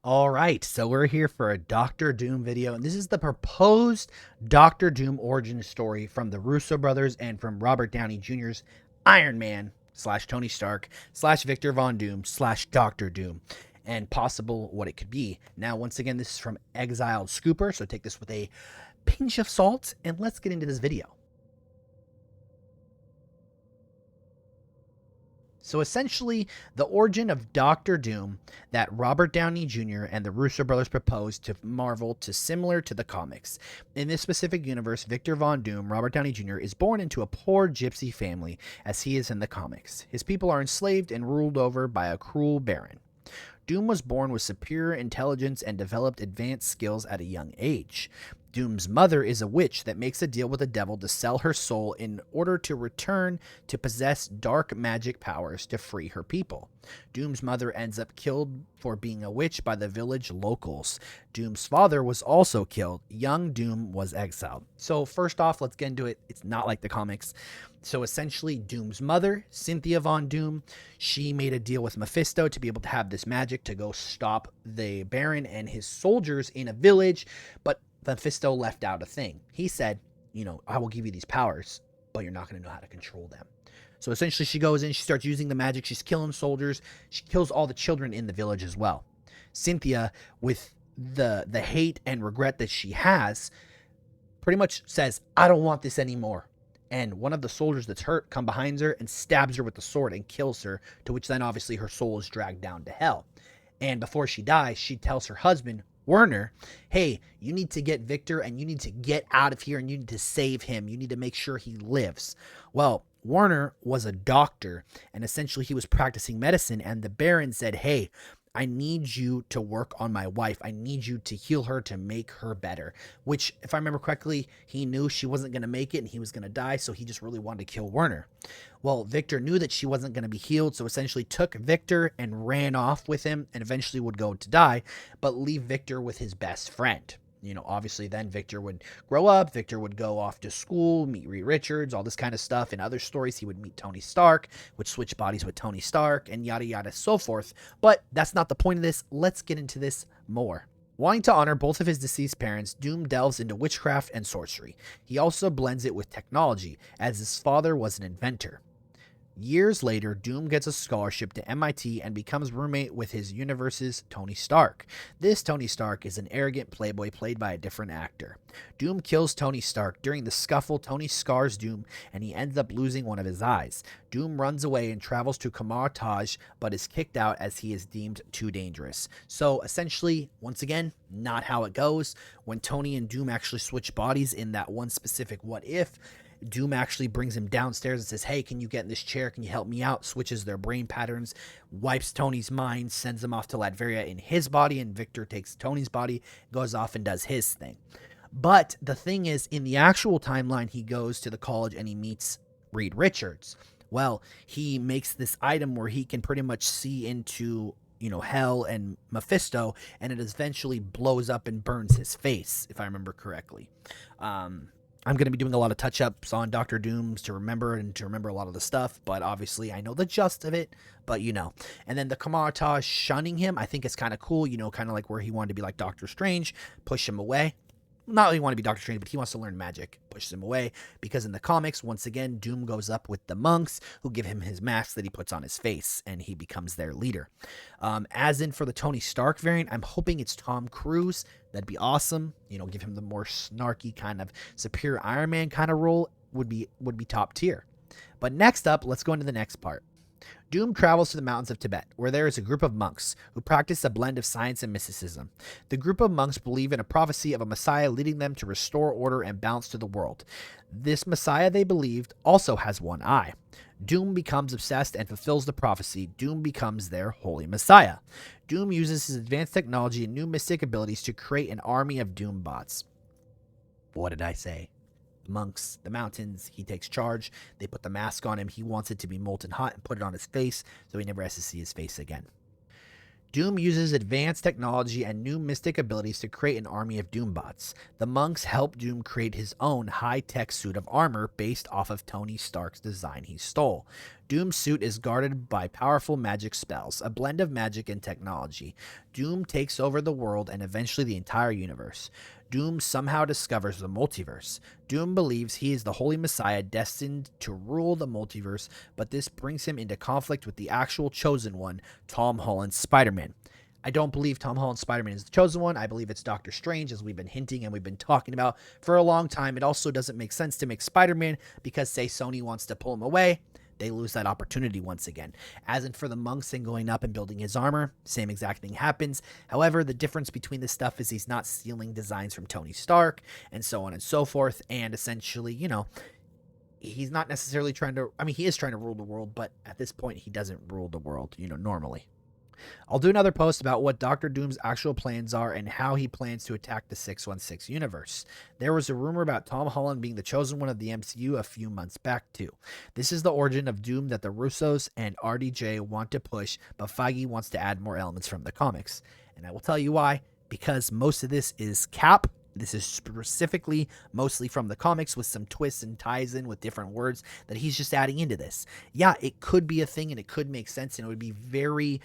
All right, so we're here for a Doctor Doom video, and this is the proposed Doctor Doom origin story from the Russo brothers and from Robert Downey Jr.'s Iron Man slash Tony Stark slash Victor Von Doom slash Doctor Doom, and possible what it could be. Now, once again, this is from Exiled Scooper, so take this with a pinch of salt, and let's get into this video. So essentially, the origin of Doctor Doom that Robert Downey Jr. and the Russo brothers proposed to Marvel to similar to the comics. In this specific universe, Victor Von Doom, Robert Downey Jr., is born into a poor gypsy family as he is in the comics. His people are enslaved and ruled over by a cruel baron. Doom was born with superior intelligence and developed advanced skills at a young age. Doom's mother is a witch that makes a deal with the devil to sell her soul in order to return to possess dark magic powers to free her people. Doom's mother ends up killed for being a witch by the village locals. Doom's father was also killed. Young Doom was exiled. So first off, let's get into it. It's not like the comics. So essentially, Doom's mother, Cynthia Von Doom, she made a deal with Mephisto to be able to have this magic to go stop the Baron and his soldiers in a village, but Mephisto left out a thing. He said, I will give you these powers, but you're not going to know how to control them. So essentially, she goes in, she starts using the magic, she's killing soldiers, she kills all the children in the village as well. Cynthia, with the hate and regret that she has, pretty much says, I don't want this anymore. And one of the soldiers that's hurt come behind her and stabs her with the sword and kills her, to which then obviously her soul is dragged down to hell. And before she dies, she tells her husband, Werner, hey, you need to get Victor and you need to get out of here and you need to save him. You need to make sure he lives. Well, Werner was a doctor and essentially he was practicing medicine, and the Baron said, hey, I need you to work on my wife. I need you to heal her to make her better, which, if I remember correctly, he knew she wasn't going to make it and he was going to die, so he just really wanted to kill Werner. Well, Victor knew that she wasn't going to be healed, so essentially took Victor and ran off with him and eventually would go to die, but leave Victor with his best friend. Obviously then Victor would grow up, Victor would go off to school, meet Reed Richards, all this kind of stuff. In other stories, he would meet Tony Stark, would switch bodies with Tony Stark, and yada yada so forth. But that's not the point of this. Let's get into this more. Wanting to honor both of his deceased parents, Doom delves into witchcraft and sorcery. He also blends it with technology, as his father was an inventor. Years later, Doom gets a scholarship to MIT and becomes roommate with his universe's Tony Stark. This Tony Stark is an arrogant playboy played by a different actor. Doom kills Tony Stark. During the scuffle, Tony scars Doom and he ends up losing one of his eyes. Doom runs away and travels to Kamar Taj, but is kicked out as he is deemed too dangerous. So essentially, once again, not how it goes. When Tony and Doom actually switch bodies in that one specific what if, Doom actually brings him downstairs and says, hey, can you get in this chair? Can you help me out? Switches their brain patterns, wipes Tony's mind, sends him off to Latveria in his body, and Victor takes Tony's body, goes off and does his thing. But the thing is, in the actual timeline, he goes to the college and he meets Reed Richards. Well, he makes this item where he can pretty much see into hell and Mephisto, and it eventually blows up and burns his face, if I remember correctly. I'm going to be doing a lot of touch-ups on Doctor Dooms to remember a lot of the stuff, but obviously I know the gist of it, but And then the Kamar-Taj shunning him, I think it's kind of cool, kind of like where he wanted to be like Doctor Strange, push him away. Not really want to be Doctor Strange, but he wants to learn magic, pushes him away, because in the comics, once again, Doom goes up with the monks who give him his mask that he puts on his face, and he becomes their leader. As in for the Tony Stark variant, I'm hoping it's Tom Cruise. That'd be awesome. Give him the more snarky kind of superior Iron Man kind of role would be top tier. But next up, let's go into the next part. Doom travels to the mountains of Tibet, where there is a group of monks who practice a blend of science and mysticism. The group of monks believe in a prophecy of a messiah leading them to restore order and balance to the world. This messiah, they believed, also has one eye. Doom becomes obsessed and fulfills the prophecy. Doom becomes their holy messiah. Doom uses his advanced technology and new mystic abilities to create an army of Doom bots. What did I say? Monks, the mountains, he takes charge. They put the mask on him. He wants it to be molten hot and put it on his face so he never has to see his face again. Doom uses advanced technology and new mystic abilities to create an army of Doombots. The monks help Doom create his own high-tech suit of armor based off of Tony Stark's design he stole. Doom's suit is guarded by powerful magic spells, a blend of magic and technology. Doom takes over the world and eventually the entire universe. Doom somehow discovers the multiverse. Doom believes he is the Holy Messiah destined to rule the multiverse, but this brings him into conflict with the actual Chosen One, Tom Holland's Spider-Man. I don't believe Tom Holland's Spider-Man is the Chosen One. I believe it's Doctor Strange, as we've been hinting and we've been talking about for a long time. It also doesn't make sense to make Spider-Man because, say, Sony wants to pull him away. They lose that opportunity once again. As in for the monks and going up and building his armor, same exact thing happens. However, the difference between this stuff is he's not stealing designs from Tony Stark and so on and so forth. And essentially, he's not necessarily trying to, he is trying to rule the world, but at this point, he doesn't rule the world, normally. I'll do another post about what Doctor Doom's actual plans are and how he plans to attack the 616 universe. There was a rumor about Tom Holland being the chosen one of the MCU a few months back too. This is the origin of Doom that the Russos and RDJ want to push, but Feige wants to add more elements from the comics. And I will tell you why, because most of this is Cap. This is specifically mostly from the comics with some twists and ties in with different words that he's just adding into this. Yeah, it could be a thing and it could make sense and it would be very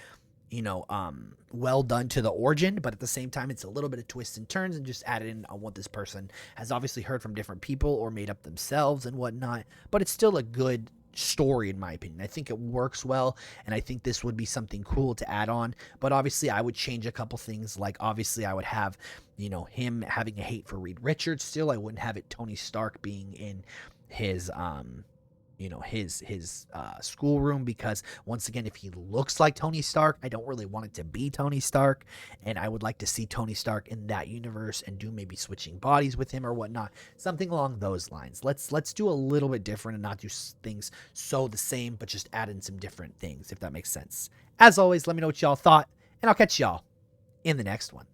well done to the origin, but at the same time, it's a little bit of twists and turns and just added in on what this person has obviously heard from different people or made up themselves and whatnot. But it's still a good story, in my opinion. I think it works well, and I think this would be something cool to add on. But obviously, I would change a couple things. Like, obviously, I would have, him having a hate for Reed Richards still. I wouldn't have it Tony Stark being in his his schoolroom, because once again, if he looks like Tony Stark, I don't really want it to be Tony Stark, and I would like to see Tony Stark in that universe and do maybe switching bodies with him or whatnot, something along those lines. Let's do a little bit different and not do things so the same, but just add in some different things, if that makes sense. As always, let me know what y'all thought, and I'll catch y'all in the next one.